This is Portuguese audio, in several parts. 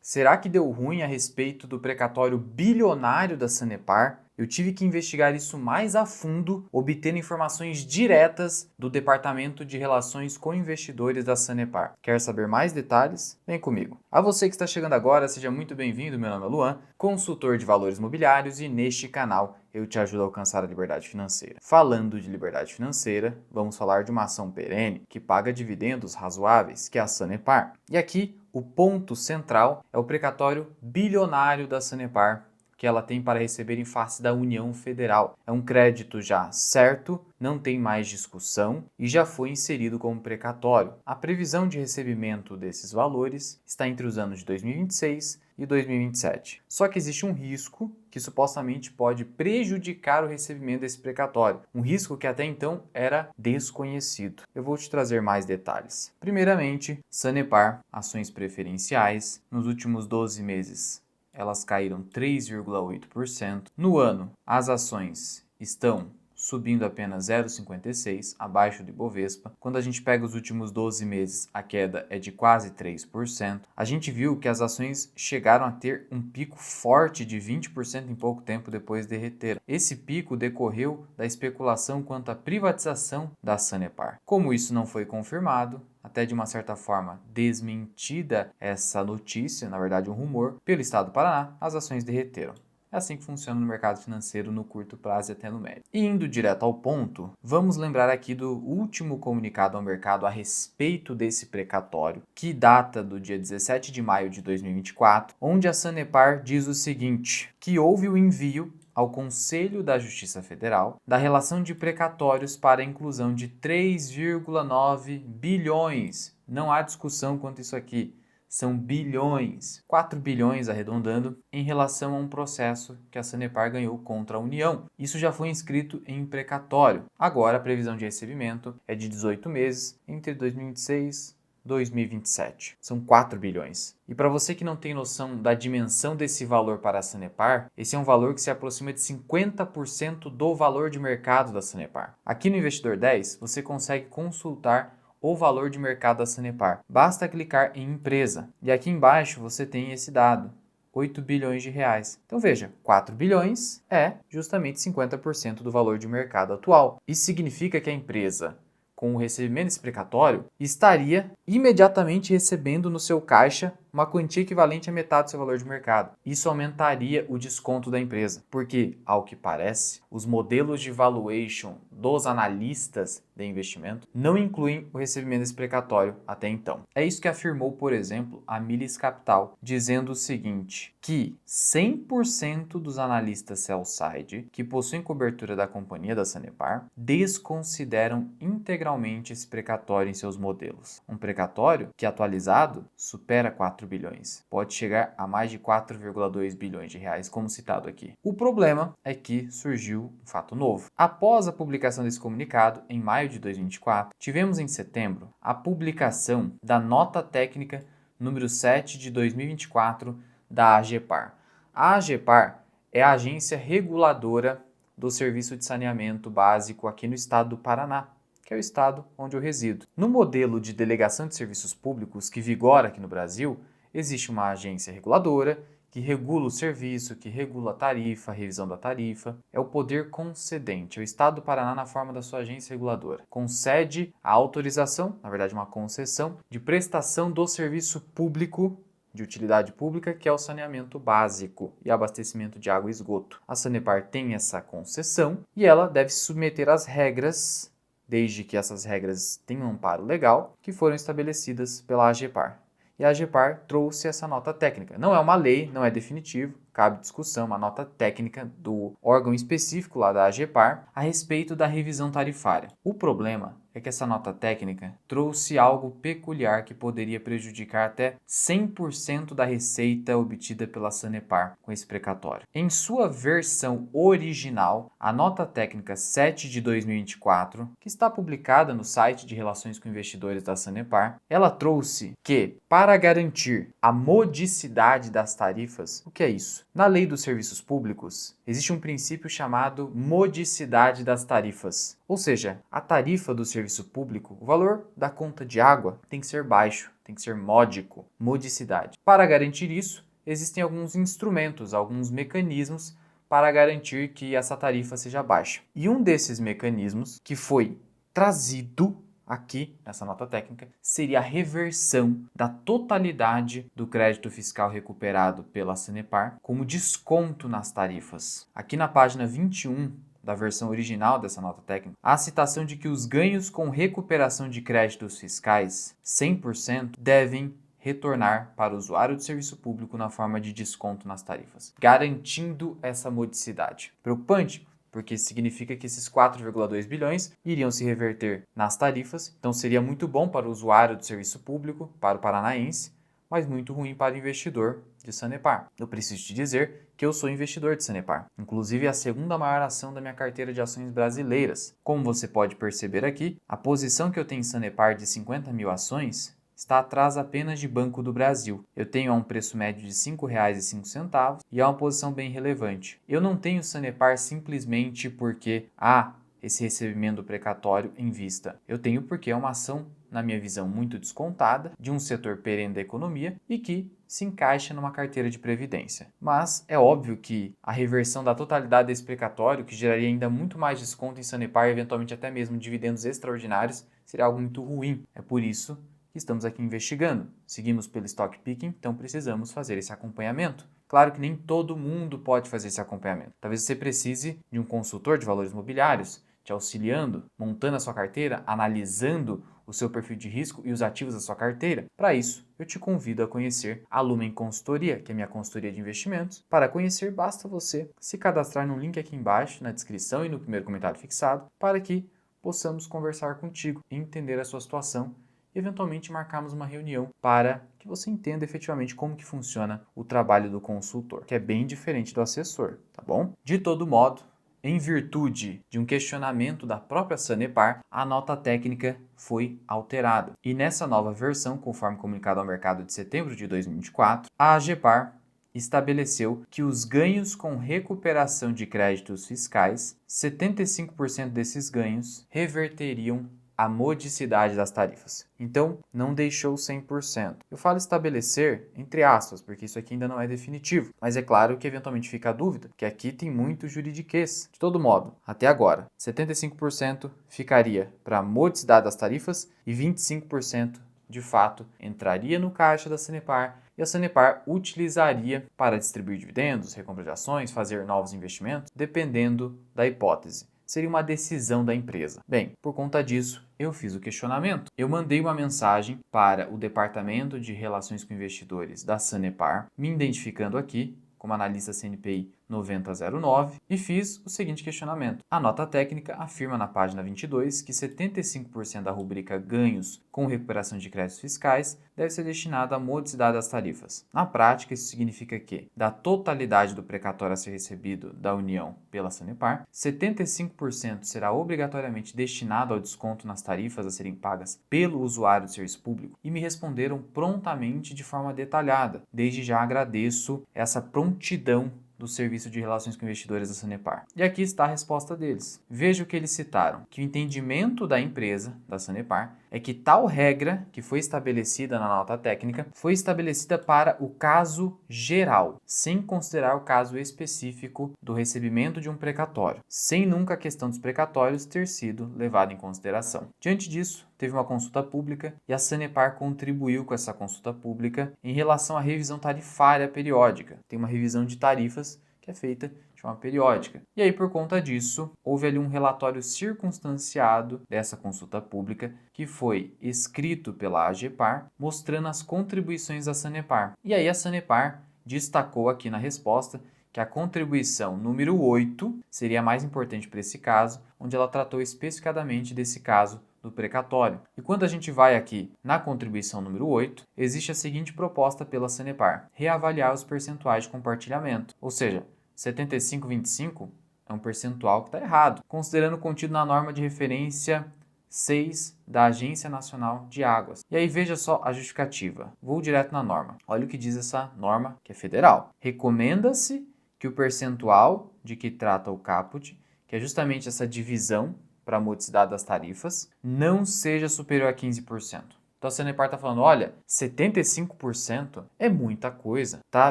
Será que deu ruim a respeito do precatório bilionário da Sanepar? Eu tive que investigar isso mais a fundo, obtendo informações diretas do Departamento de Relações com Investidores da Sanepar. Quer saber mais detalhes? Vem comigo. A você que está chegando agora, seja muito bem-vindo. Meu nome é Luan, consultor de valores imobiliários, e neste canal eu te ajudo a alcançar a liberdade financeira. Falando de liberdade financeira, vamos falar de uma ação perene que paga dividendos razoáveis, que é a Sanepar. E aqui o ponto central é o precatório bilionário da Sanepar, que ela tem para receber em face da União Federal. É um crédito já certo, não tem mais discussão e já foi inserido como precatório. A previsão de recebimento desses valores está entre os anos de 2026 e 2027. Só que existe um risco que supostamente pode prejudicar o recebimento desse precatório. Um risco que até então era desconhecido. Eu vou te trazer mais detalhes. Primeiramente, Sanepar, ações preferenciais, nos últimos 12 meses elas caíram 3,8%. No ano, as ações estão subindo apenas 0,56, abaixo do Ibovespa. Quando a gente pega os últimos 12 meses, a queda é de quase 3%. A gente viu que as ações chegaram a ter um pico forte de 20% em pouco tempo depois derreteram. Esse pico decorreu da especulação quanto à privatização da Sanepar. Como isso não foi confirmado, até de uma certa forma desmentida essa notícia, na verdade um rumor, pelo Estado do Paraná, as ações derreteram. É assim que funciona no mercado financeiro no curto prazo e até no médio. E indo direto ao ponto, vamos lembrar aqui do último comunicado ao mercado a respeito desse precatório, que data do dia 17 de maio de 2024, onde a Sanepar diz o seguinte, que houve o envio ao Conselho da Justiça Federal da relação de precatórios para a inclusão de 3,9 bilhões. Não há discussão quanto a isso aqui. São bilhões, 4 bilhões arredondando, em relação a um processo que a Sanepar ganhou contra a União. Isso já foi inscrito em precatório. Agora a previsão de recebimento é de 18 meses entre 2026 e 2027. São 4 bilhões. E para você que não tem noção da dimensão desse valor para a Sanepar, esse é um valor que se aproxima de 50% do valor de mercado da Sanepar. Aqui no Investidor 10, você consegue consultar o valor de mercado da Sanepar. Basta clicar em empresa. E aqui embaixo você tem esse dado. 8 bilhões de reais. Então veja, 4 bilhões é justamente 50% do valor de mercado atual. Isso significa que a empresa, com o recebimento desse precatório, estaria imediatamente recebendo no seu caixa uma quantia equivalente à metade do seu valor de mercado. Isso aumentaria o desconto da empresa, porque, ao que parece, os modelos de valuation dos analistas de investimento não incluem o recebimento desse precatório até então. É isso que afirmou, por exemplo, a Milis Capital, dizendo o seguinte, que 100% dos analistas sell-side que possuem cobertura da companhia da Sanepar desconsideram integralmente esse precatório em seus modelos. Um precatório que, atualizado, supera 4 bilhões. Pode chegar a mais de 4,2 bilhões de reais, como citado aqui. O problema é que surgiu um fato novo. Após a publicação desse comunicado, em maio de 2024, tivemos em setembro a publicação da nota técnica número 7 de 2024 da AGEPAR. A AGEPAR é a agência reguladora do Serviço de Saneamento Básico aqui no estado do Paraná, que é o estado onde eu resido. No modelo de delegação de serviços públicos que vigora aqui no Brasil, existe uma agência reguladora que regula o serviço, que regula a tarifa, a revisão da tarifa. É o poder concedente, é o Estado do Paraná na forma da sua agência reguladora. Concede a autorização, na verdade uma concessão, de prestação do serviço público de utilidade pública, que é o saneamento básico e abastecimento de água e esgoto. A Sanepar tem essa concessão e ela deve se submeter às regras, desde que essas regras tenham amparo legal, que foram estabelecidas pela AGEPAR. E a AGEPAR trouxe essa nota técnica. Não é uma lei, não é definitivo, cabe discussão, uma nota técnica do órgão específico lá da AGEPAR a respeito da revisão tarifária. O problema é que essa nota técnica trouxe algo peculiar que poderia prejudicar até 100% da receita obtida pela Sanepar com esse precatório. Em sua versão original, a nota técnica 7 de 2024, que está publicada no site de Relações com Investidores da Sanepar, ela trouxe que, para garantir a modicidade das tarifas, o que é isso? Na Lei dos Serviços Públicos, existe um princípio chamado modicidade das tarifas. Ou seja, a tarifa do serviço público, o valor da conta de água, tem que ser baixo, tem que ser módico, modicidade. Para garantir isso, existem alguns instrumentos, alguns mecanismos para garantir que essa tarifa seja baixa. E um desses mecanismos que foi trazido aqui nessa nota técnica seria a reversão da totalidade do crédito fiscal recuperado pela Sanepar como desconto nas tarifas. Aqui na página 21 da versão original dessa nota técnica, há a citação de que os ganhos com recuperação de créditos fiscais 100% devem retornar para o usuário do serviço público na forma de desconto nas tarifas, garantindo essa modicidade. Preocupante, porque significa que esses 4,2 bilhões iriam se reverter nas tarifas, então seria muito bom para o usuário do serviço público, para o paranaense, mas muito ruim para o investidor de Sanepar. Eu preciso te dizer que eu sou investidor de Sanepar, inclusive é a segunda maior ação da minha carteira de ações brasileiras. Como você pode perceber aqui, a posição que eu tenho em Sanepar de 50 mil ações está atrás apenas de Banco do Brasil. Eu tenho a um preço médio de R$ 5,05 e é uma posição bem relevante. Eu não tenho Sanepar simplesmente porque há esse recebimento precatório em vista. Eu tenho porque é uma ação, na minha visão, muito descontada, de um setor perene da economia e que se encaixa numa carteira de previdência. Mas é óbvio que a reversão da totalidade desse precatório, que geraria ainda muito mais desconto em Sanepar e eventualmente até mesmo dividendos extraordinários, seria algo muito ruim. É por isso estamos aqui investigando. Seguimos pelo stock picking, então precisamos fazer esse acompanhamento. Claro que nem todo mundo pode fazer esse acompanhamento. Talvez você precise de um consultor de valores imobiliários te auxiliando, montando a sua carteira, analisando o seu perfil de risco e os ativos da sua carteira. Para isso, eu te convido a conhecer a Lumen Consultoria, que é a minha consultoria de investimentos. Para conhecer, basta você se cadastrar no link aqui embaixo, na descrição e no primeiro comentário fixado, para que possamos conversar contigo e entender a sua situação e eventualmente marcarmos uma reunião para que você entenda efetivamente como que funciona o trabalho do consultor, que é bem diferente do assessor, tá bom? De todo modo, em virtude de um questionamento da própria Sanepar, a nota técnica foi alterada. E nessa nova versão, conforme comunicado ao mercado de setembro de 2024, a AGEPAR estabeleceu que os ganhos com recuperação de créditos fiscais, 75% desses ganhos reverteriam a modicidade das tarifas. Então, não deixou 100%. Eu falo estabelecer entre aspas, porque isso aqui ainda não é definitivo. Mas é claro que eventualmente fica a dúvida, que aqui tem muito juridiquês. De todo modo, até agora, 75% ficaria para a modicidade das tarifas e 25% de fato entraria no caixa da Sanepar e a Sanepar utilizaria para distribuir dividendos, recompra de ações, fazer novos investimentos, dependendo da hipótese. Seria uma decisão da empresa. Bem, por conta disso, eu fiz o questionamento. Eu mandei uma mensagem para o Departamento de Relações com Investidores da Sanepar, me identificando aqui como analista CNPI 9009 e fiz o seguinte questionamento. A nota técnica afirma na página 22 que 75% da rubrica ganhos com recuperação de créditos fiscais deve ser destinada à modicidade das tarifas. Na prática, isso significa que, da totalidade do precatório a ser recebido da União pela Sanepar, 75% será obrigatoriamente destinado ao desconto nas tarifas a serem pagas pelo usuário do serviço público e me responderam prontamente de forma detalhada. Desde já agradeço essa prontidão do Serviço de Relações com Investidores da Sanepar. E aqui está a resposta deles. Veja o que eles citaram, que o entendimento da empresa, da Sanepar, é que tal regra que foi estabelecida na nota técnica foi estabelecida para o caso geral, sem considerar o caso específico do recebimento de um precatório, sem nunca a questão dos precatórios ter sido levada em consideração. Diante disso, teve uma consulta pública e a Sanepar contribuiu com essa consulta pública em relação à revisão tarifária periódica. Tem uma revisão de tarifas que é feita de forma periódica. E aí, por conta disso, houve ali um relatório circunstanciado dessa consulta pública que foi escrito pela AGEPAR, mostrando as contribuições da Sanepar. E aí a Sanepar destacou aqui na resposta que a contribuição número 8 seria a mais importante para esse caso, onde ela tratou especificadamente desse caso do precatório. E quando a gente vai aqui na contribuição número 8, existe a seguinte proposta pela Sanepar: reavaliar os percentuais de compartilhamento. Ou seja, 75-25 é um percentual que está errado, considerando o contido na norma de referência 6 da Agência Nacional de Águas. E aí veja só a justificativa. Vou direto na norma. Olha o que diz essa norma, que é federal. Recomenda-se que o percentual de que trata o caput, que é justamente essa divisão para a modicidade das tarifas, não seja superior a 15%. Então a Sanepar está falando, olha, 75% é muita coisa, tá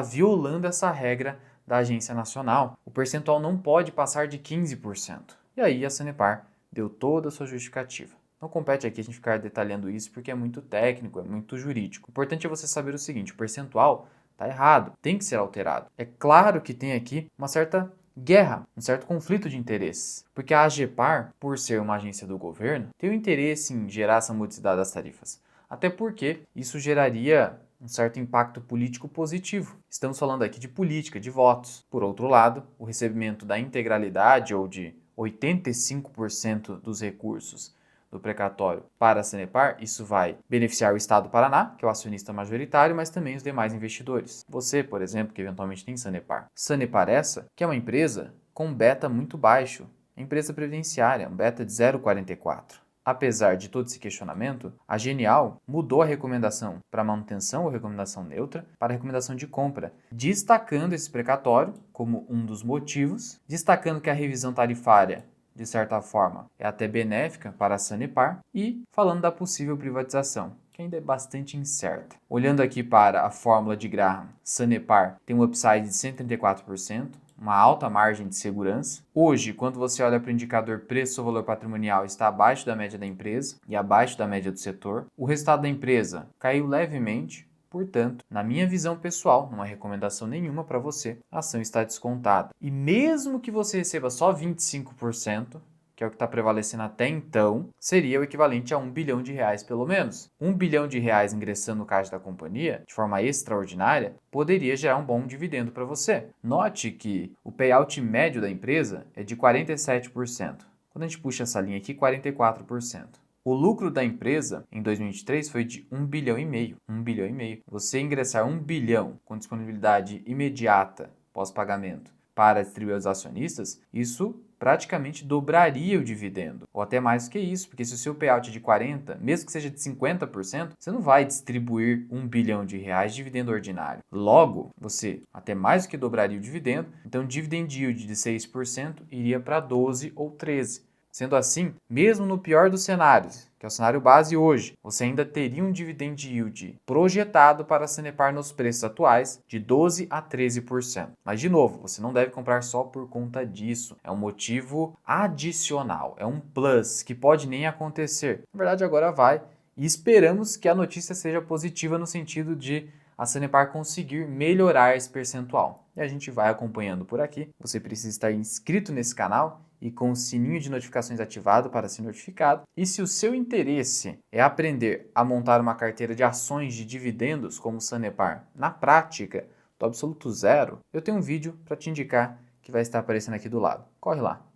violando essa regra da Agência Nacional. O percentual não pode passar de 15%. E aí a Sanepar deu toda a sua justificativa. Não compete aqui a gente ficar detalhando isso porque é muito técnico, é muito jurídico. O importante é você saber o seguinte, o percentual está errado, tem que ser alterado. É claro que tem aqui uma certa guerra, um certo conflito de interesses, porque a AGEPAR, por ser uma agência do governo, tem o interesse em gerar essa modicidade das tarifas. Até porque isso geraria um certo impacto político positivo. Estamos falando aqui de política, de votos. Por outro lado, o recebimento da integralidade ou de 85% dos recursos do precatório para a Sanepar, isso vai beneficiar o Estado do Paraná, que é o acionista majoritário, mas também os demais investidores. Você, por exemplo, que eventualmente tem Sanepar. Sanepar essa, que é uma empresa com beta muito baixo, empresa previdenciária, um beta de 0,44. Apesar de todo esse questionamento, a Genial mudou a recomendação para manutenção ou recomendação neutra para a recomendação de compra, destacando esse precatório como um dos motivos, destacando que a revisão tarifária, de certa forma, é até benéfica para a Sanepar e falando da possível privatização, que ainda é bastante incerta. Olhando aqui para a fórmula de Graham, Sanepar tem um upside de 134%, uma alta margem de segurança. Hoje, quando você olha para o indicador preço ou valor patrimonial, está abaixo da média da empresa e abaixo da média do setor. O resultado da empresa caiu levemente, portanto, na minha visão pessoal, não é recomendação nenhuma para você, a ação está descontada. E mesmo que você receba só 25%, que é o que está prevalecendo até então, seria o equivalente a R$ 1 bilhão pelo menos. R$ 1 bilhão ingressando no caixa da companhia, de forma extraordinária, poderia gerar um bom dividendo para você. Note que o payout médio da empresa é de 47%. Quando a gente puxa essa linha aqui, 44%. O lucro da empresa em 2023 foi de 1 bilhão e meio. 1 bilhão e meio. Você ingressar 1 bilhão com disponibilidade imediata pós-pagamento para distribuir aos acionistas, isso praticamente dobraria o dividendo, ou até mais do que isso, porque se o seu payout é de 40%, mesmo que seja de 50%, você não vai distribuir R$ 1 bilhão de dividendo ordinário. Logo, você até mais do que dobraria o dividendo, então o dividend yield de 6% iria para 12% ou 13%. Sendo assim, mesmo no pior dos cenários, que é o cenário base hoje, você ainda teria um dividend yield projetado para a Sanepar nos preços atuais de 12% a 13%. Mas, de novo, você não deve comprar só por conta disso. É um motivo adicional, é um plus que pode nem acontecer. Na verdade, agora vai e esperamos que a notícia seja positiva no sentido de a Sanepar conseguir melhorar esse percentual. E a gente vai acompanhando por aqui. Você precisa estar inscrito nesse canal e com o sininho de notificações ativado para ser notificado. E se o seu interesse é aprender a montar uma carteira de ações de dividendos como Sanepar na prática, do absoluto zero, eu tenho um vídeo para te indicar que vai estar aparecendo aqui do lado. Corre lá!